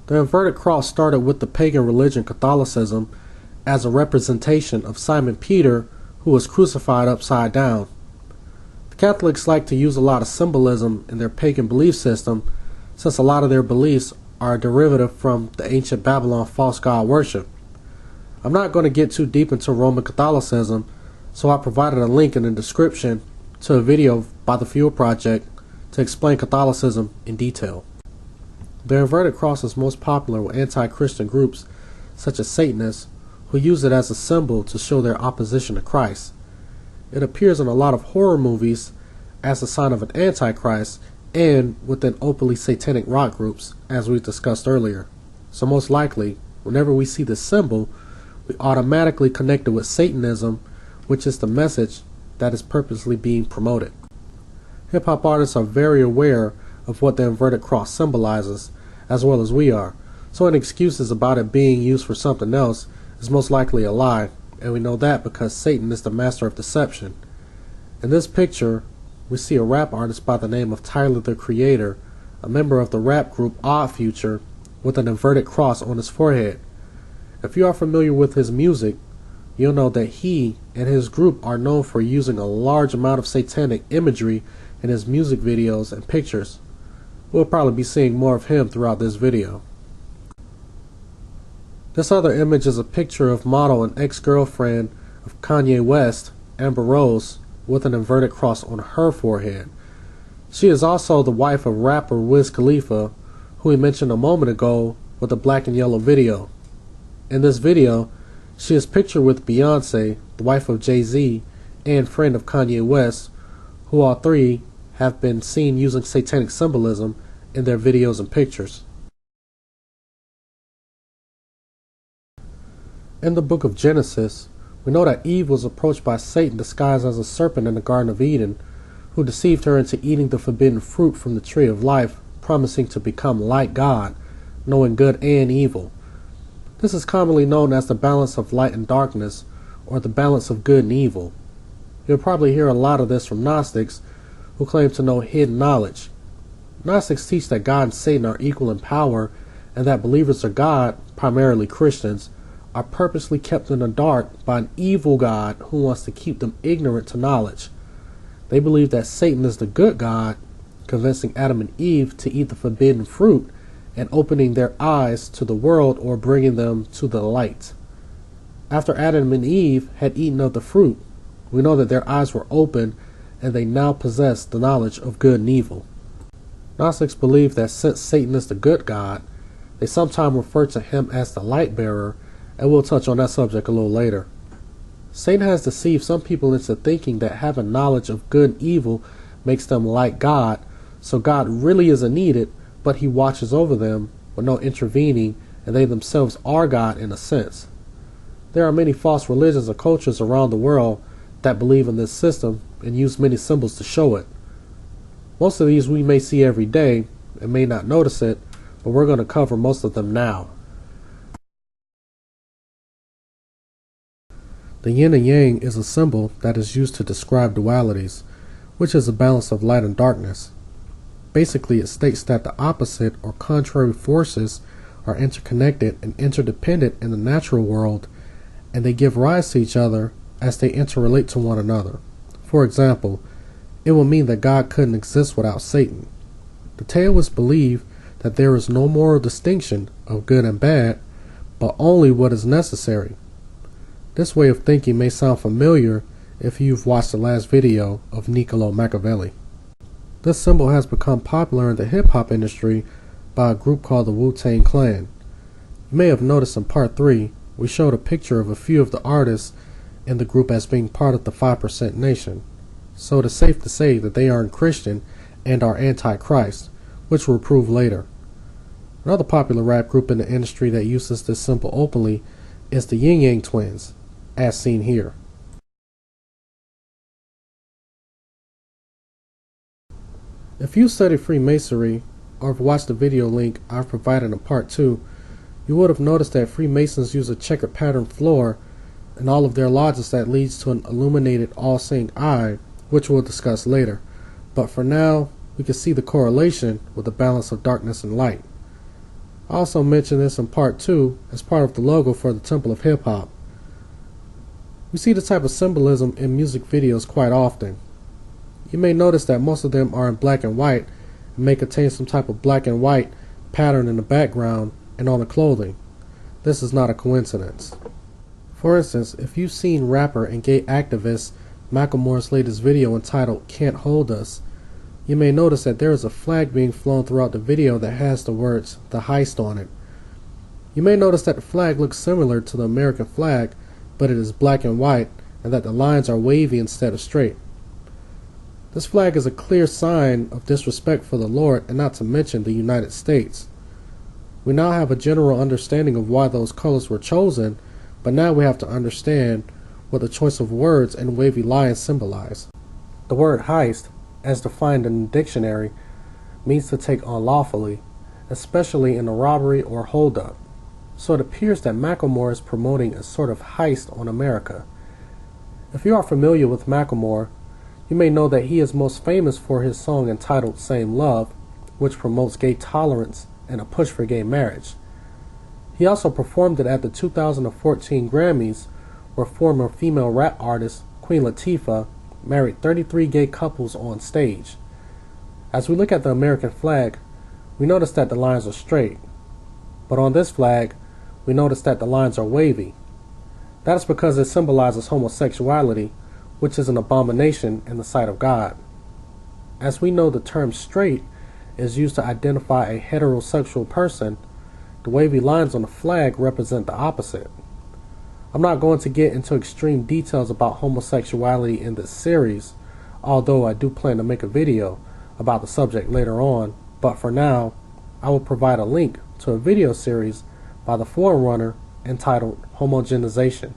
The inverted cross started with the pagan religion Catholicism as a representation of Simon Peter, who was crucified upside down. The Catholics like to use a lot of symbolism in their pagan belief system, since a lot of their beliefs are a derivative from the ancient Babylon false god worship. I'm not going to get too deep into Roman Catholicism, so I provided a link in the description to a video by the Fuel Project to explain Catholicism in detail. The inverted cross is most popular with anti-Christian groups such as Satanists, who use it as a symbol to show their opposition to Christ. It appears in a lot of horror movies as a sign of an antichrist and within openly satanic rock groups, as we discussed earlier. So most likely, whenever we see this symbol, we automatically connect it with Satanism, which is the message that is purposely being promoted. Hip-hop artists are very aware of what the inverted cross symbolizes, as well as we are, so any excuses about it being used for something else is most likely a lie, and we know that because Satan is the master of deception. In this picture, we see a rap artist by the name of Tyler the Creator, a member of the rap group Odd Future, with an inverted cross on his forehead. If you are familiar with his music, you'll know that he and his group are known for using a large amount of satanic imagery in his music videos and pictures. We'll probably be seeing more of him throughout this video. This other image is a picture of model and ex-girlfriend of Kanye West, Amber Rose, with an inverted cross on her forehead. She is also the wife of rapper Wiz Khalifa, who we mentioned a moment ago with the black and yellow video. In this video, she is pictured with Beyonce, the wife of Jay-Z, and friend of Kanye West, who all three have been seen using satanic symbolism in their videos and pictures. In the book of Genesis, we know that Eve was approached by Satan disguised as a serpent in the Garden of Eden, who deceived her into eating the forbidden fruit from the tree of life, promising to become like God, knowing good and evil. This is commonly known as the balance of light and darkness, or the balance of good and evil. You'll probably hear a lot of this from Gnostics, who claim to know hidden knowledge. Gnostics teach that God and Satan are equal in power, and that believers of God, primarily Christians, are purposely kept in the dark by an evil God who wants to keep them ignorant to knowledge. They believe that Satan is the good God, convincing Adam and Eve to eat the forbidden fruit and opening their eyes to the world or bringing them to the light. After Adam and Eve had eaten of the fruit, we know that their eyes were open and they now possess the knowledge of good and evil. Gnostics believe that since Satan is the good God, they sometimes refer to him as the light bearer, and we'll touch on that subject a little later. Satan has deceived some people into thinking that having knowledge of good and evil makes them like God, so God really isn't needed, but he watches over them with no intervening, and they themselves are God in a sense. There are many false religions or cultures around the world that believe in this system and use many symbols to show it. Most of these we may see every day and may not notice it, but we're going to cover most of them now. The yin and yang is a symbol that is used to describe dualities, which is a balance of light and darkness. Basically, it states that the opposite or contrary forces are interconnected and interdependent in the natural world, and they give rise to each other as they interrelate to one another. For example, it will mean that God couldn't exist without Satan. The Taoists believe that there is no moral distinction of good and bad, but only what is necessary. This way of thinking may sound familiar if you've watched the last video of Niccolo Machiavelli. This symbol has become popular in the hip-hop industry by a group called the Wu-Tang Clan. You may have noticed in part 3, we showed a picture of a few of the artists in the group as being part of the 5% Nation. So it is safe to say that they aren't Christian and are anti-Christ, which we'll prove later. Another popular rap group in the industry that uses this symbol openly is the Yin Yang Twins, as seen here. If you study Freemasonry or have watched the video link I've provided in part 2, you would have noticed that Freemasons use a checkered pattern floor in all of their lodges that leads to an illuminated all-seeing eye, which we'll discuss later. But for now, we can see the correlation with the balance of darkness and light. I also mentioned this in part 2 as part of the logo for the Temple of Hip Hop. We see this type of symbolism in music videos quite often. You may notice that most of them are in black and white and may contain some type of black and white pattern in the background and on the clothing. This is not a coincidence. For instance, if you've seen rapper and gay activist Macklemore's latest video entitled "Can't Hold Us," you may notice that there is a flag being flown throughout the video that has the words "The Heist" on it. You may notice that the flag looks similar to the American flag, but it is black and white, and that the lines are wavy instead of straight. This flag is a clear sign of disrespect for the Lord, and not to mention the United States. We now have a general understanding of why those colors were chosen, but now we have to understand what the choice of words and wavy lines symbolize. The word heist, as defined in the dictionary, means to take unlawfully, especially in a robbery or holdup. So it appears that Macklemore is promoting a sort of heist on America. If you are familiar with Macklemore, you may know that he is most famous for his song entitled "Same Love," which promotes gay tolerance and a push for gay marriage. He also performed it at the 2014 Grammys, where former female rap artist Queen Latifah married 33 gay couples on stage. As we look at the American flag, we notice that the lines are straight, but on this flag, we notice that the lines are wavy. That is because it symbolizes homosexuality, which is an abomination in the sight of God. As we know, the term straight is used to identify a heterosexual person. The wavy lines on the flag represent the opposite. I'm not going to get into extreme details about homosexuality in this series, although I do plan to make a video about the subject later on, but for now, I will provide a link to a video series by the Forerunner entitled Homogenization.